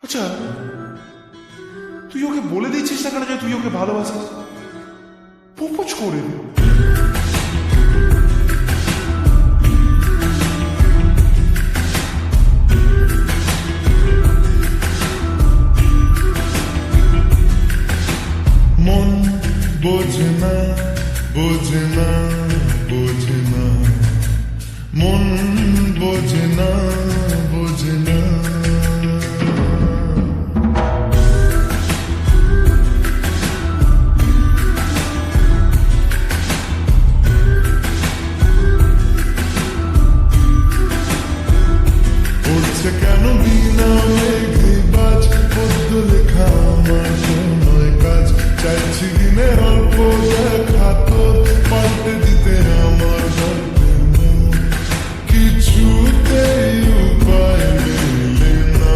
আচ্ছা, তুই ওকে বলে দিচ্ছিস না কেন যে তুই ওকে ভালোবাসিস? প্রপোজ করে দে। মন বোঝে না, বোঝে না, বোঝে না, মন বোঝে না, বোঝে না। পড়ছে কেন বিনা মেঘে বাজ, পদ্ম লেখা আমার নয় কাজ। চাইছি দিনে অল্প দেখা তোর, পাল্টে দিতে আমার গল্পের মন। কিছুতেই উপায় মেলে না,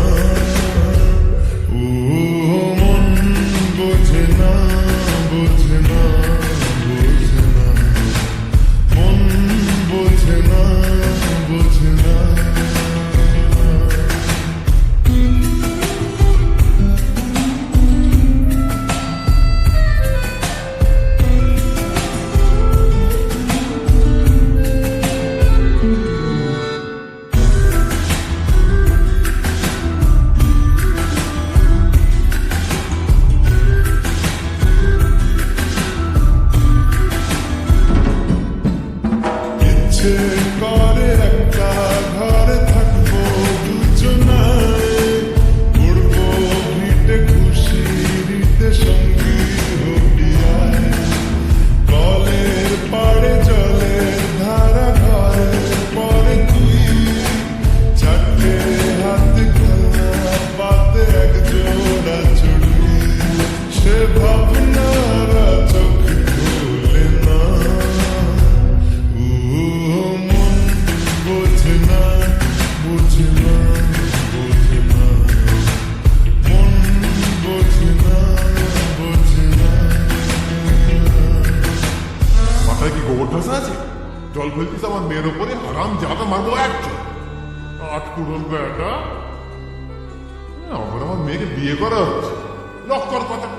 ও মন বোঝে না, বোঝে না, বোঝে না, মন বোঝে না, বোঝে না। ইচ্ছে করে একটা ঘরে থাকবো দুজনায়, উড়বো ভিটে খুশিতে সঙ্গী হবিয়ায়। কলের পাড়ে জলের ধারা ঘরের পরে তুই, চারটে হাতে খেলা পাতে এক জোড়া চুড়ি। সে ভাবনারা চোখ খুলে না, ও মন বোঝে না, বোঝে না, বোঝে না, মন বোঝে না, বোঝে না। মাথায় কি গোবর ঠাসা আছে? জল ফেলতিস আমার মেয়ের ওপরে, হারাম জাদা মারবো একটা। আটকুড়ল বেটা, আমার মেয়েকে বিয়ে করা হচ্ছে। লক কর কথা।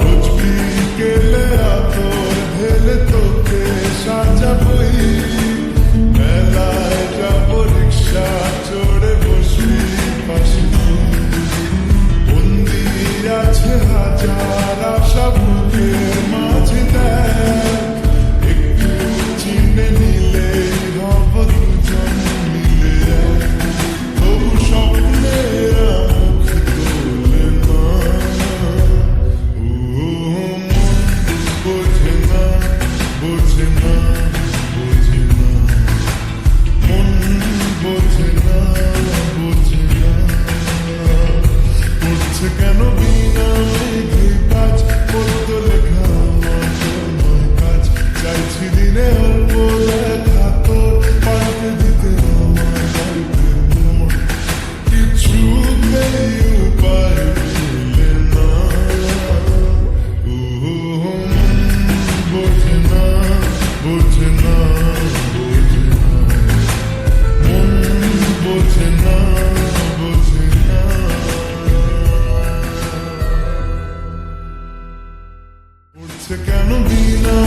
রোজ বিকেলে আতর ঢেলে তোকে সাজাবই, মেলায় যাব রিক্সা চড়ে বসবি পাশে তুই। বন্দি আছে হাজার আশা বুকের মাঝে, দেখ একটু চিনে নিলেই হব দুজন মিলে এক। তবু স্বপ্নেরা মুখ তোলে না, ও মন বোঝে না, বোঝে না, বোঝে না, মন বোঝে না, বোঝে না। পড়ছে কেন বিনা মেঘে কাজ, পদ্ম লেখা আমার নয় কাজ। চাইছি দিনে অল্প দেখা তোর, পাল্টে দিতে আমার গল্পের মন। কিছুতেই উপায় মেলে না, ও মন বোঝে না, বোঝে না, বোঝে না, মন বোঝে না, বোঝে না। পড়ছে কেন বিনা